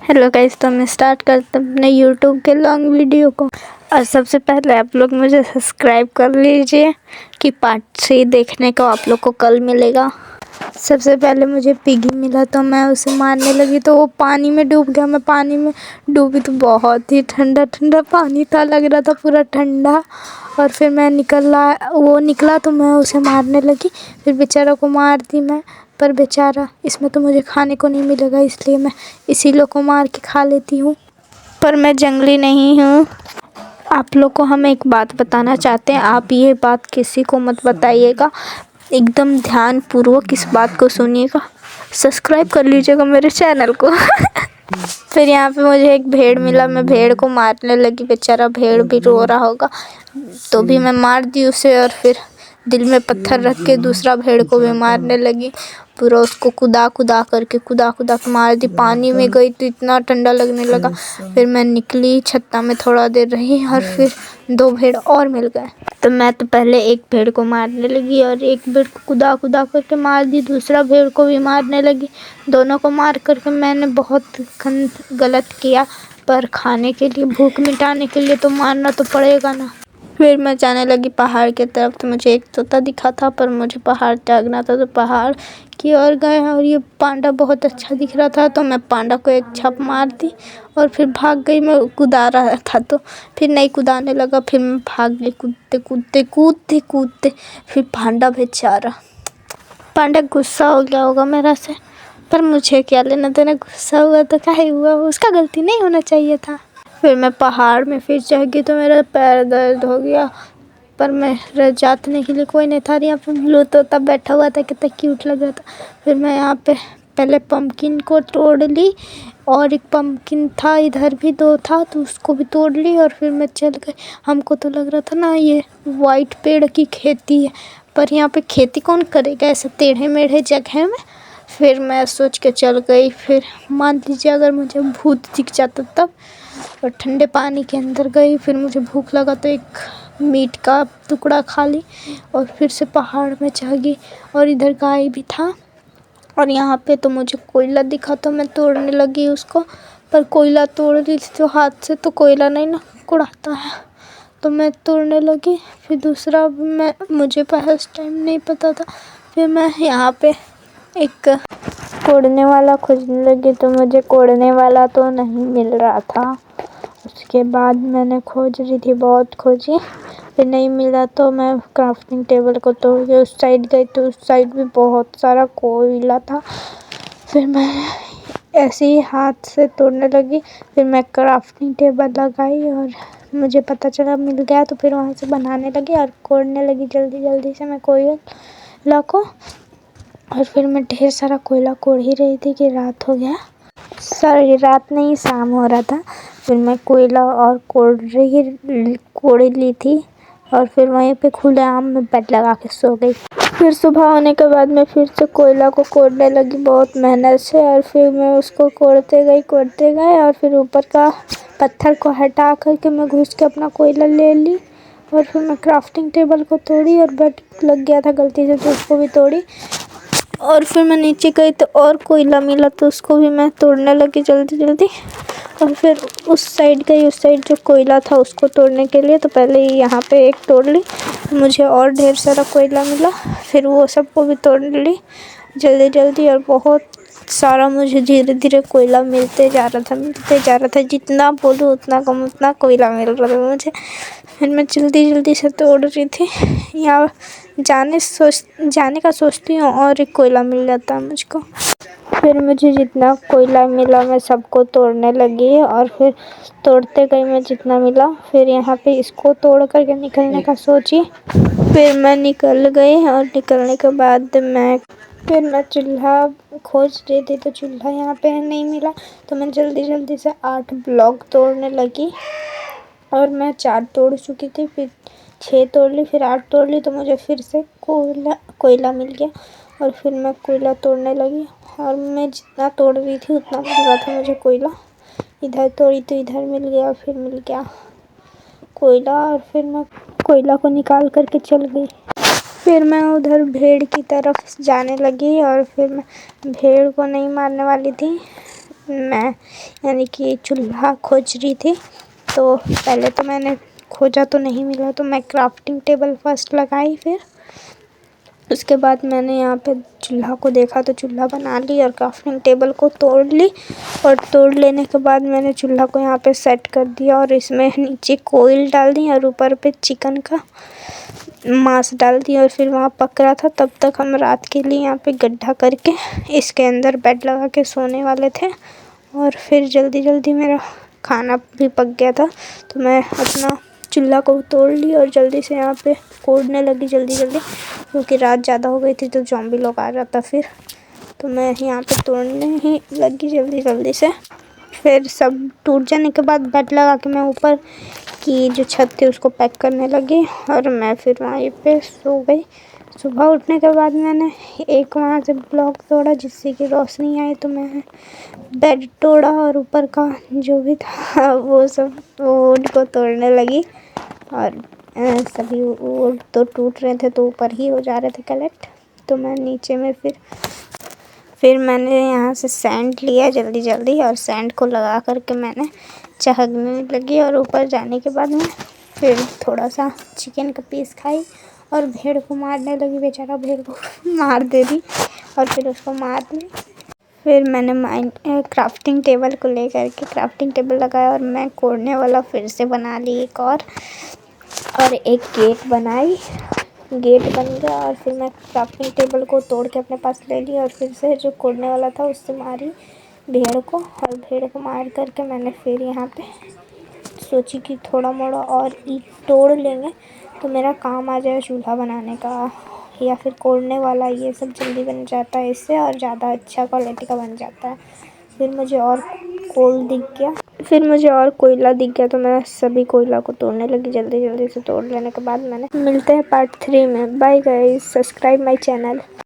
Hello guys, तो मैं start करता हूँ अपने यूट्यूब के लॉन्ग वीडियो को। और सबसे पहले आप लोग मुझे सब्सक्राइब कर लीजिए कि पार्ट 3 देखने को आप लोग को कल मिलेगा। सबसे पहले मुझे पिगी मिला तो मैं उसे मारने लगी तो वो पानी में डूब गया। मैं पानी में डूबी तो बहुत ही ठंडा ठंडा पानी था, लग रहा था पूरा ठंडा। और फिर मैं वो निकला तो मैं उसे मारने लगी। फिर बेचारा को मार दी मैं, पर बेचारा इसमें तो मुझे खाने को नहीं मिलेगा, इसलिए मैं इसी लोग को मार के खा लेती हूँ। पर मैं जंगली नहीं हूँ। आप लोग को हम एक बात बताना चाहते हैं, आप ये बात किसी को मत बताइएगा, एकदम ध्यान पूर्वक इस बात को सुनिएगा। सब्सक्राइब कर लीजिएगा मेरे चैनल को। फिर यहाँ पे मुझे एक भेड़ मिला, मैं भेड़ को मारने लगी। बेचारा भेड़ भी रो रहा होगा तो भी मैं मार दी उसे। और फिर दिल में पत्थर रख के दूसरा भेड़ को भी मारने लगी। पूरा उसको कुदा कुदा के मार दी। पानी में गई तो इतना ठंडा लगने लगा। फिर मैं निकली, छत्ता में थोड़ा देर रही और फिर 2 भेड़ और मिल गए। तो मैं तो पहले एक भेड़ को मारने लगी और एक भेड़ को कुदा करके मार दी। दूसरा भेड़ को भी मारने लगी। दोनों को मार करके मैंने बहुत गलत किया, पर खाने के लिए, भूख मिटाने के लिए तो मारना तो पड़ेगा ना। फिर मैं जाने लगी पहाड़ की तरफ। तो मुझे एक तोता दिखा था, पर मुझे पहाड़ त्यागना था तो पहाड़ की ओर गए। और ये पांडा बहुत अच्छा दिख रहा था तो मैं पांडा को एक छाप मार दी और फिर भाग गई। मैं कूदा रहा था तो फिर नहीं कूदाने लगा। फिर मैं भाग गई कूदते। फिर पांडा बेचारा, पांडा गुस्सा हो गया होगा मेरा से, पर मुझे क्या लेना देना। गुस्सा हुआ तो काहे हुआ, उसका गलती नहीं होना चाहिए था। फिर मैं पहाड़ में फिर चढ़ गई तो मेरा पैर दर्द हो गया, पर मैं जाने के लिए कोई नहीं था। यहाँ पे ब्लू तोता बैठा हुआ था, कितना क्यूट लग रहा था। फिर मैं यहाँ पे पहले पंपकिन को तोड़ ली और एक पंपकिन था, इधर भी 2 था तो उसको भी तोड़ ली और फिर मैं चल गई। हमको तो लग रहा था ना ये वाइट पेड़ की खेती है, पर यहाँ पे खेती कौन करेगा ऐसे टेढ़े मेढ़े जगह में। फिर मैं सोच के चल गई। फिर मान लीजिए अगर मुझे भूत दिख जाता तब। और ठंडे पानी के अंदर गई। फिर मुझे भूख लगा तो एक मीट का टुकड़ा खा ली और फिर से पहाड़ में चढ़ गई। और इधर गाय भी था और यहाँ पे तो मुझे कोयला दिखा तो मैं तोड़ने लगी उसको, पर कोयला तोड़ रही थी तो हाथ से तो कोयला नहीं ना कुड़ाता है, तो मैं तोड़ने लगी। फिर दूसरा मुझे फर्स्ट टाइम नहीं पता था। फिर मैं यहाँ पे एक कोड़ने वाला खोजने लगी तो मुझे कोड़ने वाला तो नहीं मिल रहा था। उसके बाद मैंने खोज रही थी, बहुत खोजी, फिर नहीं मिला तो मैं क्राफ्टिंग टेबल को तोड़ के उस साइड गई तो उस साइड भी बहुत सारा कोयला था। फिर मैं ऐसे ही हाथ से तोड़ने लगी। फिर मैं क्राफ्टिंग टेबल लगाई और मुझे पता चला मिल गया तो फिर वहाँ से बनाने लगी और कोड़ने लगी जल्दी से मैं कोयला को। और फिर मैं ढेर सारा कोयला कोड़ ही रही थी कि रात हो गया। सॉरी, रात नहीं, शाम हो रहा था। फिर मैं कोयला और कोड़ ली थी और फिर वहीं पे खुले आम में बेड लगा के सो गई। फिर सुबह होने के बाद मैं फिर से कोयला को कोड़ने लगी बहुत मेहनत से। और फिर मैं उसको कोड़ते गई और फिर ऊपर का पत्थर को हटा करके मैं घुस के अपना कोयला ले ली। और फिर मैं क्राफ्टिंग टेबल को तोड़ी और बेड लग गया था गलती से तो उसको भी तोड़ी। और फिर मैं नीचे गई तो और कोयला मिला तो उसको भी मैं तोड़ने लगी जल्दी। और फिर उस साइड गई, उस साइड जो कोयला था उसको तोड़ने के लिए, तो पहले ही यहाँ पे एक तोड़ ली, मुझे और ढेर सारा कोयला मिला। फिर वो सबको भी तोड़ ली जल्दी और बहुत सारा मुझे धीरे कोयला मिलते जा रहा था। जितना बोलूँ उतना कम, उतना कोयला मिल रहा था मुझे। फिर मैं जल्दी से तोड़ रही थी। यहाँ जाने का सोचती हूँ और एक कोयला मिल जाता है मुझको। फिर मुझे जितना कोयला मिला मैं सबको तोड़ने लगी और फिर तोड़ते गई मैं जितना मिला। फिर यहाँ पे इसको तोड़ करके निकलने का सोची। फिर मैं निकल गई और निकलने के बाद फिर मैं चूल्हा खोज रही थी तो चूल्हा यहाँ पे नहीं मिला तो मैं जल्दी से 8 ब्लॉक तोड़ने लगी। और मैं 4 तोड़ चुकी थी, फिर 6 तोड़ ली, फिर 8 तोड़ ली तो मुझे फिर से कोयला मिल गया। और फिर मैं कोयला तोड़ने लगी और मैं जितना तोड़ रही थी उतना मिल रहा था मुझे कोयला। इधर तोड़ी तो इधर मिल गया, फिर मिल गया कोयला। और फिर मैं कोयला को निकाल करके चल गई। फिर मैं उधर भेड़ की तरफ जाने लगी और फिर मैं भेड़ को नहीं मारने वाली थी, मैं यानी कि चूल्हा खोज रही थी। तो पहले तो मैंने खोजा तो नहीं मिला, तो मैं क्राफ्टिंग टेबल फर्स्ट लगाई। फिर उसके बाद मैंने यहाँ पे चूल्हा को देखा तो चूल्हा बना ली और क्राफ्टिंग टेबल को तोड़ ली। और तोड़ लेने के बाद मैंने चूल्हा को यहाँ पे सेट कर दिया और इसमें नीचे कोयल डाल दी और ऊपर पे चिकन का मांस डाल दिया। और फिर वहाँ पक रहा था, तब तक हम रात के लिए यहाँ पे गड्ढा करके इसके अंदर बेड लगा के सोने वाले थे। और फिर जल्दी जल्दी मेरा खाना भी पक गया था, तो मैं अपना चूल्हा को तोड़ ली और जल्दी से यहाँ पे कोड़ने लगी जल्दी जल्दी, क्योंकि रात ज़्यादा हो गई थी तो ज़ॉम्बी लोग आ जाता फिर। तो मैं यहाँ पे तोड़ने ही लगी जल्दी जल्दी से। फिर सब टूट जाने के बाद बेड लगा के मैं ऊपर की जो छत थी उसको पैक करने लगी और मैं फिर वहीं पे सो गई। सुबह उठने के बाद मैंने एक वहाँ से ब्लॉक तोड़ा जिससे कि रोशनी आई, तो मैं बेड तोड़ा और ऊपर का जो भी था वो सब वुड को तोड़ने लगी। और सभी वुड तो टूट रहे थे तो ऊपर ही हो जा रहे थे कलेक्ट। तो मैं नीचे में फिर मैंने यहाँ से सैंड लिया जल्दी जल्दी और सैंड को लगा करके मैंने चहकने लगी। और ऊपर जाने के बाद मैं फिर थोड़ा सा चिकन का पीस खाई और भेड़ को मारने लगी। बेचारा भेड़ को मार दे दी और फिर उसको मार दी। फिर मैंने क्राफ्टिंग टेबल को लेकर के क्राफ्टिंग टेबल लगाया और मैं कोड़ने वाला फिर से बना ली एक और एक गेट बनाई। गेट बन गया और फिर मैं क्राफ्टिंग टेबल को तोड़ के अपने पास ले ली और फिर से जो कोड़ने वाला था उससे मारी भेड़ को। और भेड़ को मार करके मैंने फिर यहाँ पे सोची कि थोड़ा मोड़ा और ईंट तोड़ लेंगे तो मेरा काम आ जाए चूल्हा बनाने का, या फिर कोड़ने वाला। ये सब जल्दी बन जाता है इससे और ज़्यादा अच्छा क्वालिटी का बन जाता है। फिर मुझे और कोयला दिख गया तो मैं सभी कोयला को तोड़ने लगी जल्दी जल्दी से। तोड़ लेने के बाद मिलते हैं पार्ट 3 में। Bye guys, subscribe my channel.